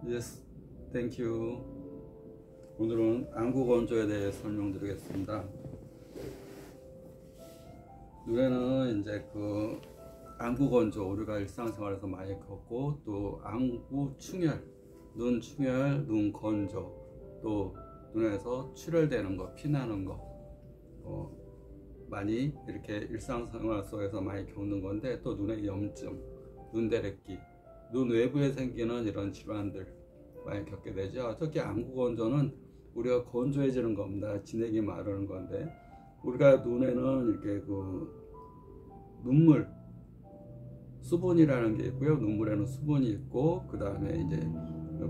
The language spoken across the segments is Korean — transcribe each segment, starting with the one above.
Yes, thank you. 오늘은 안구 건조에 대해 설명드리겠습니다. 눈에는 이제 그 안구 건조, 우리가 일상생활에서 많이 겪고, 또 안구 충혈, 눈 충혈, 눈 건조, 또 눈에서 출혈되는 거, 피나는 거, 많이 이렇게 일상생활 속에서 많이 겪는 건데, 또 눈의 염증, 눈대래끼, 눈 외부에 생기는 이런 질환들 많이 겪게 되죠. 특히 안구 건조는 우리가 건조해지는 겁니다. 진액이 마르는 건데, 우리가 눈에는 이렇게 그 눈물, 수분이라는 게 있고요. 눈물에는 수분이 있고, 그 다음에 이제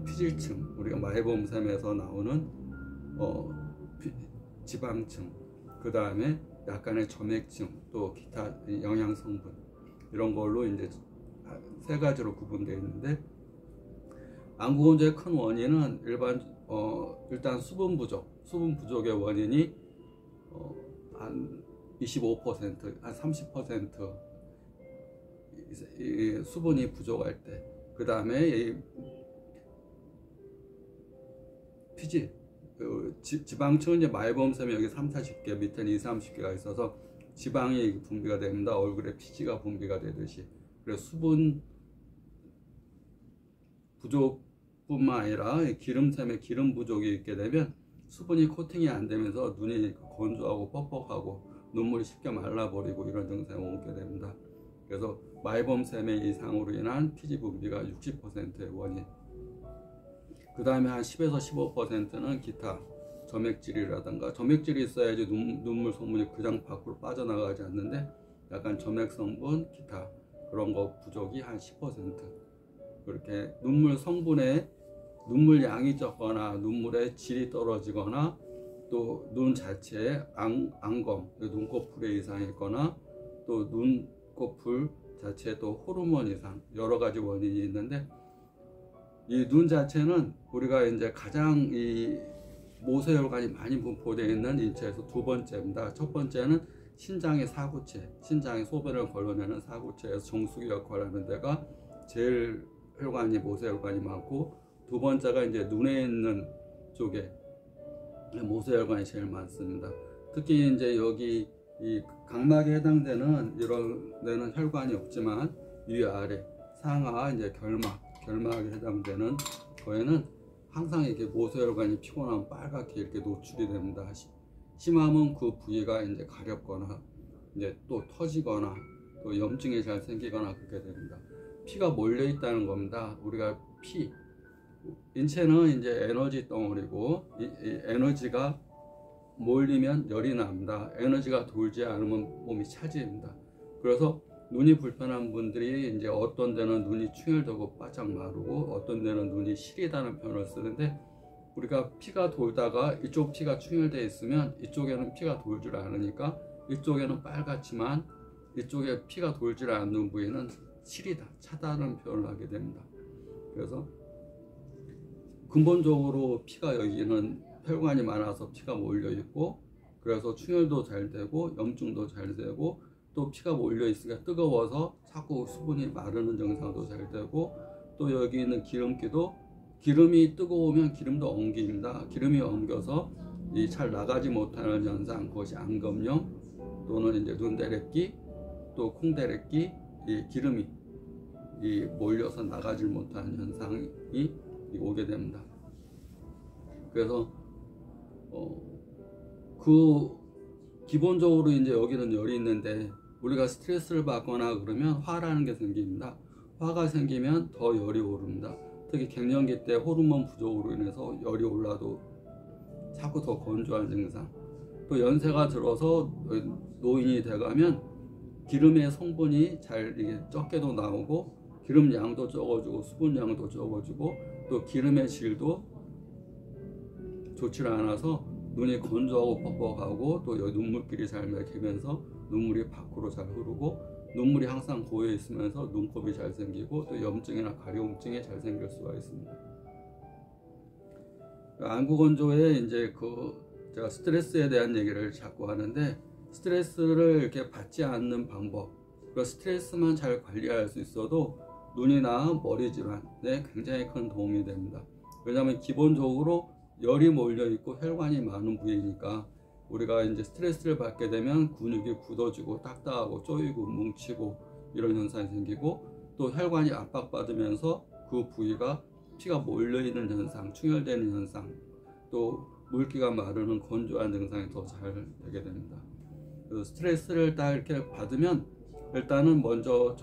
피질층, 우리가 마이봄샘에서 나오는 지방층, 그 다음에 약간의 점액층, 또 기타 영양 성분, 이런 걸로 이제 세 가지로 구분되어 있는데, 안구 건조의 큰 원인은 일단 수분 부족의 원인이 한 25%, 한 30% 수분이 부족할 때, 그 다음에 피질, 지방층은 이제 마이봄샘이 여기 30-40개, 밑에는 20-30개가 있어서 지방이 분비가 됩니다. 얼굴에 피지가 분비가 되듯이. 그래서 수분 부족뿐만 아니라 기름샘에 기름 부족이 있게 되면 수분이 코팅이 안 되면서 눈이 건조하고 뻑뻑하고 눈물이 쉽게 말라버리고 이런 증상이 오게 됩니다. 그래서 마이봄샘의 이상으로 인한 피지 분비가 60%의 원인, 그 다음에 한 10에서 15%는 기타 점액질이라든가, 점액질이 있어야지 눈물 성분이 그냥 밖으로 빠져나가지 않는데, 약간 점액 성분, 기타 그런 거 부족이 한 10%. 그렇게 눈물 성분에 눈물 양이 적거나 눈물의 질이 떨어지거나, 또 눈 자체에 안검, 눈꺼풀에 이상이 있거나, 또 눈꺼풀 자체에 또 호르몬 이상, 여러 가지 원인이 있는데, 이 눈 자체는 우리가 이제 가장 이 모세혈관이 많이 분포되어 있는 인체에서 두 번째입니다. 첫 번째는 신장의 사구체, 신장의 소변을 걸러내는 사구체에서 정수기 역할을 하는 데가 제일 혈관이, 모세혈관이 많고, 두 번째가 이제 눈에 있는 쪽에 모세혈관이 제일 많습니다. 특히 이제 여기 이 각막에 해당되는 이런 데는 혈관이 없지만, 위아래, 상하, 이제 결막에 해당되는 거에는 항상 이렇게 모세혈관이 피곤하면 빨갛게 이렇게 노출이 됩니다. 심하면 그 부위가 이제 가렵거나, 이제 또 터지거나, 또 염증이 잘 생기거나 그렇게 됩니다. 피가 몰려 있다는 겁니다. 우리가 인체는 이제 에너지 덩어리고, 이 에너지가 몰리면 열이 납니다. 에너지가 돌지 않으면 몸이 차지입니다. 그래서 눈이 불편한 분들이 이제 어떤 데는 눈이 충혈되고 바짝 마르고, 어떤 데는 눈이 시리다는 표현을 쓰는데, 우리가 피가 돌다가 이쪽 피가 충혈되어 있으면 이쪽에는 피가 돌질 않으니까 이쪽에는 빨갛지만 이쪽에 피가 돌질 않는 부위는 시리다, 차다는 표현을 하게 됩니다. 그래서 근본적으로 피가, 여기는 혈관이 많아서 피가 몰려 있고, 그래서 충혈도 잘 되고 염증도 잘 되고, 또 피가 몰려 있으니까 뜨거워서 자꾸 수분이 마르는 증상도 잘 되고, 또 여기 있는 기름기도, 기름이 뜨거우면 기름도 엉깁니다. 기름이 엉겨서 이 잘 나가지 못하는 현상, 그것이 안검염 또는 이제 눈대래끼, 또 콩대래끼, 이 기름이 몰려서 나가지 못하는 현상이 오게 됩니다. 그래서 기본적으로 이제 여기는 열이 있는데, 우리가 스트레스를 받거나 그러면 화라는 게 생깁니다. 화가 생기면 더 열이 오릅니다. 특히 갱년기 때 호르몬 부족으로 인해서 열이 올라도 자꾸 더 건조한 증상, 또 연세가 들어서 노인이 돼가면 기름의 성분이 잘 이게 적게도 나오고, 기름 양도 적어지고 수분 양도 적어지고, 또 기름의 질도 좋지 않아서 눈이 건조하고 뻑뻑하고, 또 눈물길이 잘 막히면서 눈물이 밖으로 잘 흐르고, 눈물이 항상 고여 있으면서 눈곱이 잘 생기고, 또 염증이나 가려움증이 잘 생길 수가 있습니다. 안구 건조에 이제 제가 스트레스에 대한 얘기를 자꾸 하는데, 스트레스를 이렇게 받지 않는 방법, 그 스트레스만 잘 관리할 수 있어도 눈이나 머리 질환에 굉장히 큰 도움이 됩니다. 왜냐하면 기본적으로 열이 몰려 있고 혈관이 많은 부위니까 우리가 이제 스트레스를 받게 되면 근육이 굳어지고 딱딱하고 쪼이고 뭉치고 이런 현상이 생기고, 또 혈관이 압박받으면서 그 부위가 피가 몰려 있는 현상, 충혈되는 현상, 또 물기가 마르는 건조한 증상이 더 잘 되게 됩니다. 그래서 스트레스를 딱 이렇게 받으면 일단은 먼저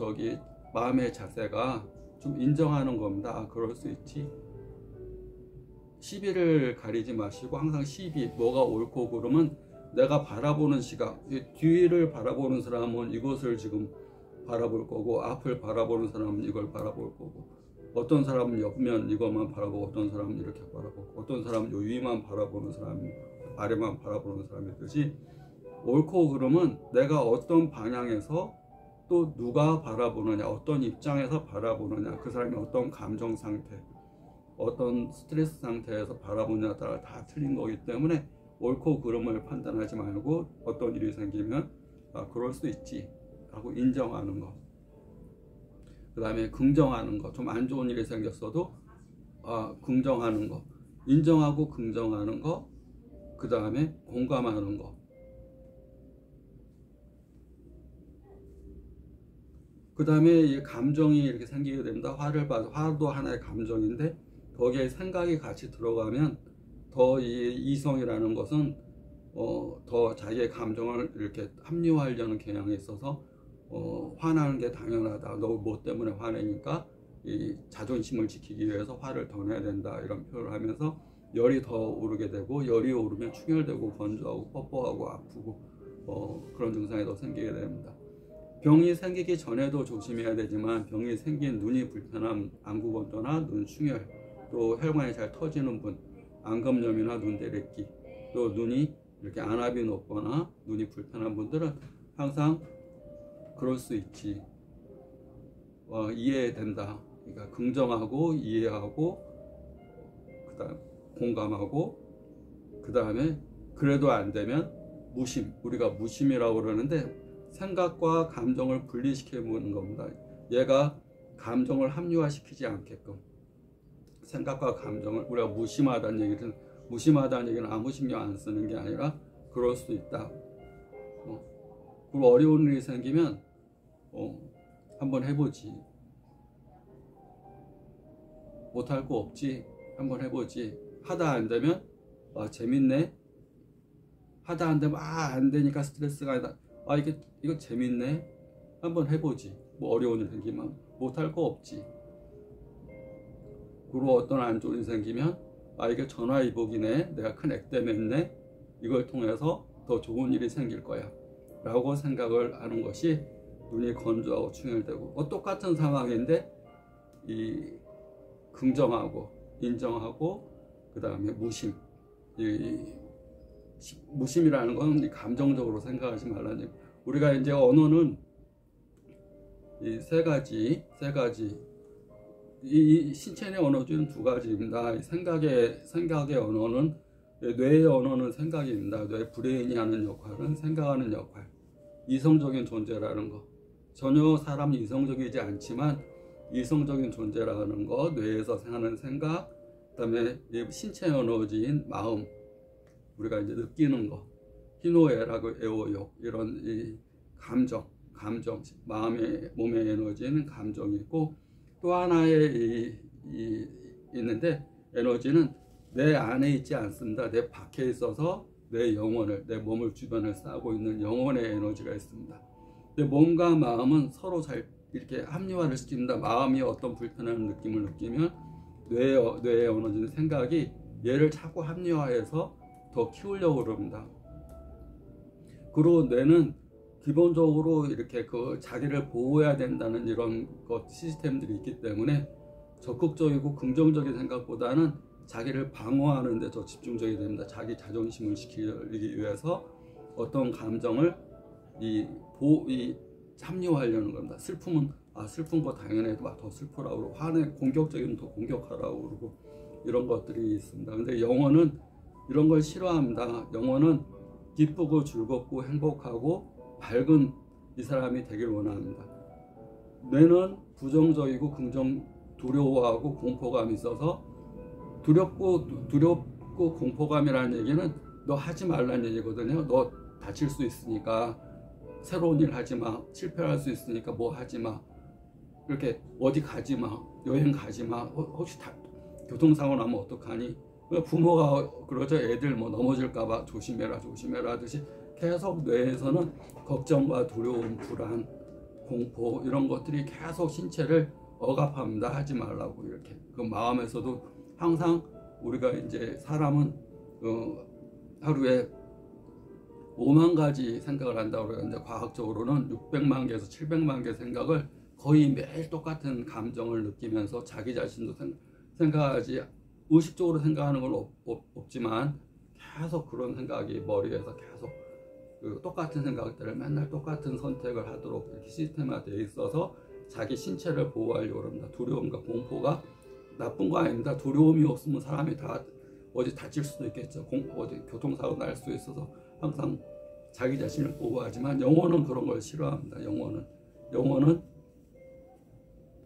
마음의 자세가 좀 인정하는 겁니다. 아, 그럴 수 있지. 시비를 가리지 마시고 항상 뭐가 옳고 그름은 내가 바라보는 시각, 뒤를 바라보는 사람은 이것을 지금 바라볼 거고, 앞을 바라보는 사람은 이걸 바라볼 거고, 어떤 사람은 옆면 이것만 바라보고, 어떤 사람은 이렇게 바라보고, 어떤 사람은 요 위만 바라보는 사람이 아래만 바라보는 사람이 있듯이, 옳고 그름은 내가 어떤 방향에서 또 누가 바라보느냐, 어떤 입장에서 바라보느냐, 그 사람이 어떤 감정 상태, 어떤 스트레스 상태에서 바라보느냐에 따라 다 틀린 거기 때문에 옳고 그름을 판단하지 말고 어떤 일이 생기면 아, 그럴 수 있지 하고 인정하는 거. 그 다음에 긍정하는 거. 좀 안 좋은 일이 생겼어도 긍정하는 거. 인정하고 긍정하는 거. 그 다음에 공감하는 거. 그 다음에 감정이 이렇게 생기게 됩니다. 화도 하나의 감정인데 거기에 생각이 같이 들어가면 더 이 이성이라는 것은 더 자기의 감정을 이렇게 합리화하려는 경향이 있어서 화나는 게 당연하다. 너 뭐 때문에 화내니까 이 자존심을 지키기 위해서 화를 더 내야 된다. 이런 표현을 하면서 열이 더 오르게 되고, 열이 오르면 충혈되고 건조하고 뻑뻑하고 아프고 그런 증상이 더 생기게 됩니다. 병이 생기기 전에도 조심해야 되지만 병이 생긴 눈이 불편함, 안구건조나 눈충혈, 또 혈관이 잘 터지는 분, 안검염이나 눈대래끼, 또 눈이 이렇게 안압이 높거나 눈이 불편한 분들은 항상 그럴 수 있지, 이해된다. 그러니까 긍정하고 이해하고 그다음 공감하고, 그 다음에 그래도 안 되면 무심, 우리가 무심이라고 그러는데 생각과 감정을 분리시켜 보는 겁니다. 얘가 감정을 합리화시키지 않게끔 생각과 감정을, 우리가 무심하다는 얘기는 아무 신경 안 쓰는 게 아니라 그럴 수 있다. 그리고 어려운 일이 생기면 한번 해보지, 못할 거 없지, 한번 해보지. 하다 안 되면 재밌네, 하다 안 되면 안 되니까 스트레스가 아니다. 이거 재밌네, 한번 해보지. 뭐 어려운 일 생기면 못할 거 없지. 그리고 어떤 안 좋은 일이 생기면 이게 전화위복이네, 내가 큰 액땜 했네, 이걸 통해서 더 좋은 일이 생길 거야 라고 생각을 하는 것이 눈이 건조하고 충혈되고, 똑같은 상황인데 이 긍정하고 인정하고 그 다음에 무심, 무심이라는 건 감정적으로 생각하지 말라는 얘기. 우리가 이제 언어는 이 세 가지, 이 신체 내 언어는 두 가지입니다. 생각의 언어는, 뇌의 언어는 생각입니다. 뇌 브레인이 하는 역할은 생각하는 역할, 이성적인 존재라는 거. 전혀 사람이 이성적이지 않지만 이성적인 존재라는 거, 뇌에서 하는 생각, 그 다음에 신체 에너지인 마음, 우리가 이제 느끼는 거, 희노애락의 애호욕, 이런 이 감정, 몸의 에너지는 감정이 있고, 또 하나의 있는데 에너지는 내 안에 있지 않습니다. 내 밖에 있어서 내 영혼을, 내 몸을 주변을 싸고 있는 영혼의 에너지가 있습니다. 근데 몸과 마음은 서로 잘 이렇게 합리화를 시킵니다. 마음이 어떤 불편한 느낌을 느끼면 뇌의 에너지는 생각이 얘를 자꾸 합리화해서 더 키우려고 그럽니다. 그리고 뇌는 기본적으로 이렇게 자기를 보호해야 된다는 이런 시스템들이 있기 때문에 적극적이고 긍정적인 생각보다는 자기를 방어하는 데 더 집중적이 됩니다. 자기 자존심을 지키기 위해서 어떤 감정을 합리화하려는 겁니다. 슬픔은 슬픈 거 당연히 더 슬프라고 그러고, 공격적이면 더 공격하라고 그러고, 이런 것들이 있습니다. 근데 영혼은 이런 걸 싫어합니다. 영혼은 기쁘고 즐겁고 행복하고 밝은 이 사람이 되길 원합니다. 뇌는 부정적이고 두려워하고 공포감이 있어서 두렵고 공포감이라는 얘기는 너 하지 말라는 얘기거든요. 너 다칠 수 있으니까 새로운 일 하지 마. 실패할 수 있으니까 뭐 하지 마. 이렇게 어디 가지 마. 여행 가지 마. 혹시 교통사고 나면 어떡하니? 부모가 그러죠. 애들 뭐 넘어질까 봐 조심해라 하듯이 계속 뇌에서는 걱정과 두려움, 불안, 공포 이런 것들이 계속 신체를 억압합니다. 하지 말라고 이렇게. 그 마음에서도 항상 우리가 이제 사람은 하루에 5만 가지 생각을 한다고 그러는데 과학적으로는 600만 개에서 700만 개 생각을 거의 매일 똑같은 감정을 느끼면서 자기 자신도 생각하지 의식적으로 생각하는 건 없지만 계속 그런 생각이 머리에서 계속 똑같은 생각들을 맨날 똑같은 선택을 하도록 이렇게 시스템화되어 있어서 자기 신체를 보호하려고 합니다. 두려움과 공포가 나쁜 거 아닙니다. 두려움이 없으면 사람이 다 어디 다칠 수도 있겠죠. 어디 교통사고 날 수 있어서 항상 자기 자신을 보호하지만 영혼은 그런 걸 싫어합니다. 영혼은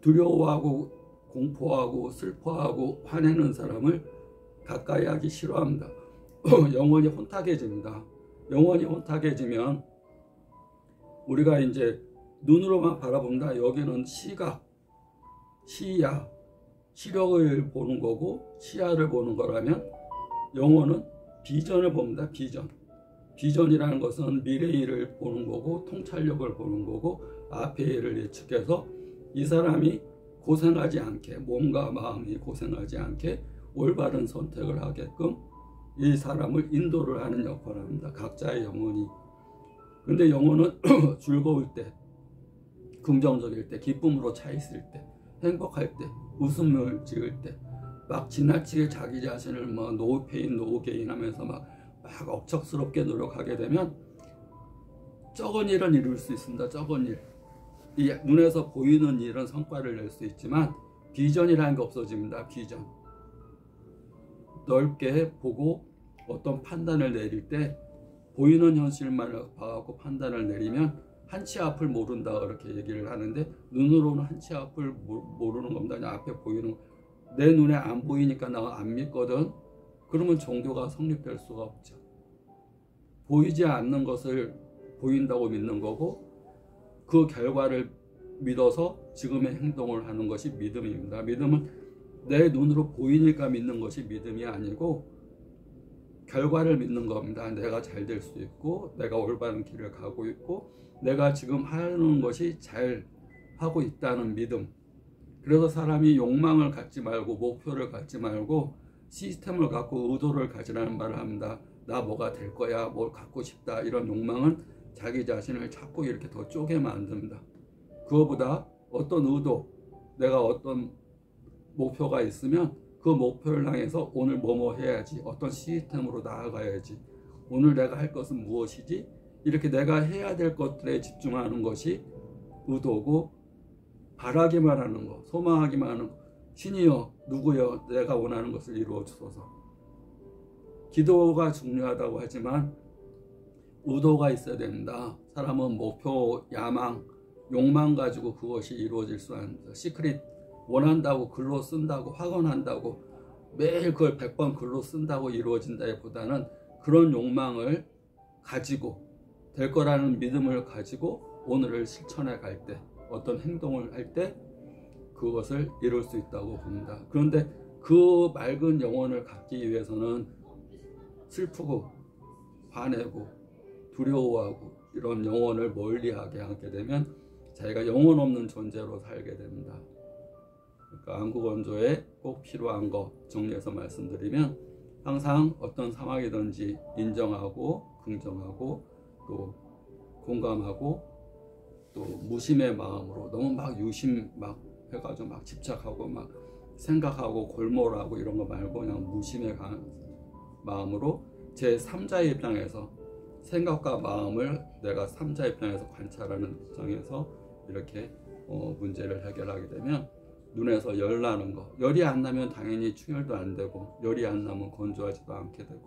두려워하고 공포하고 슬퍼하고 화내는 사람을 가까이 하기 싫어합니다. 영혼이 혼탁해집니다. 영혼이 혼탁해지면 우리가 이제 눈으로만 바라본다. 여기는 시각, 시야, 시력을 보는 거고 시야를 보는 거라면 영혼은 비전을 봅니다. 비전이라는 것은 미래를 보는 거고 통찰력을 보는 거고 앞의 일을 예측해서 이 사람이 고생하지 않게 몸과 마음이 고생하지 않게 올바른 선택을 하게끔 이 사람을 인도를 하는 역할을 합니다. 각자의 영혼이. 근데 영혼은 즐거울 때, 긍정적일 때, 기쁨으로 차 있을 때, 행복할 때, 웃음을 지을 때, 막 지나치게 자기 자신을 뭐 노 페인, 노 게인 하면서 막 억척스럽게 노력하게 되면 적은 일은 이룰 수 있습니다. 적은 일. 이 눈에서 보이는 일은 성과를 낼 수 있지만 비전이라는 게 없어집니다. 비전. 넓게 보고 어떤 판단을 내릴 때 보이는 현실만 봐갖고 판단을 내리면 한 치 앞을 모른다 그렇게 얘기를 하는데 눈으로는 한 치 앞을 모르는 겁니다. 그냥 앞에 보이는 내 눈에 안 보이니까 나 안 믿거든. 그러면 종교가 성립될 수가 없죠. 보이지 않는 것을 보인다고 믿는 거고 그 결과를 믿어서 지금의 행동을 하는 것이 믿음입니다. 믿음은 내 눈으로 보이니까 믿는 것이 믿음이 아니고 결과를 믿는 겁니다. 내가 잘 될 수 있고 내가 올바른 길을 가고 있고 내가 지금 하는 것이 잘 하고 있다는 믿음. 그래서 사람이 욕망을 갖지 말고 목표를 갖지 말고 시스템을 갖고 의도를 가지라는 말을 합니다. 나 뭐가 될 거야, 뭘 갖고 싶다 이런 욕망은 자기 자신을 자꾸 이렇게 더 쪼개 만듭니다. 그거보다 어떤 의도, 내가 어떤 목표가 있으면 그 목표를 향해서 오늘 뭐뭐 해야지, 어떤 시스템으로 나아가야지, 오늘 내가 할 것은 무엇이지, 이렇게 내가 해야 될 것들에 집중하는 것이 의도고 바라기만 하는 거, 소망하기만 하는 거, 신이여 누구여 내가 원하는 것을 이루어 주소서. 기도가 중요하다고 하지만 의도가 있어야 된다. 사람은 목표, 야망, 욕망 가지고 그것이 이루어질 수 없습니다. 시크릿 원한다고 글로 쓴다고 확언한다고 매일 그걸 100번 글로 쓴다고 이루어진다기보다는 그런 욕망을 가지고 될 거라는 믿음을 가지고 오늘을 실천해 갈 때 어떤 행동을 할 때 그것을 이룰 수 있다고 봅니다. 그런데 그 맑은 영혼을 갖기 위해서는 슬프고 화내고 두려워하고 이런 영혼을 멀리하게 하게 되면 자기가 영혼 없는 존재로 살게 됩니다. 그러니까 안구건조에 꼭 필요한 거 정리해서 말씀드리면 항상 어떤 상황이든지 인정하고 긍정하고 또 공감하고 또 무심의 마음으로 너무 막 유심 막 해가지고 막 집착하고 막 생각하고 골몰하고 이런 거 말고 그냥 무심의 마음으로 제 3자의 입장에서 생각과 마음을 내가 3자 입장에서 관찰하는 입장에서 이렇게 문제를 해결하게 되면 눈에서 열 나는 거, 열이 안 나면 당연히 충혈도 안 되고 열이 안 나면 건조하지도 않게 되고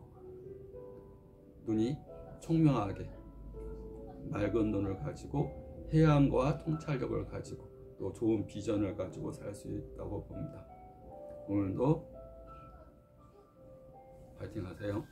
눈이 총명하게 맑은 눈을 가지고 해안과 통찰력을 가지고 또 좋은 비전을 가지고 살 수 있다고 봅니다. 오늘도 파이팅 하세요.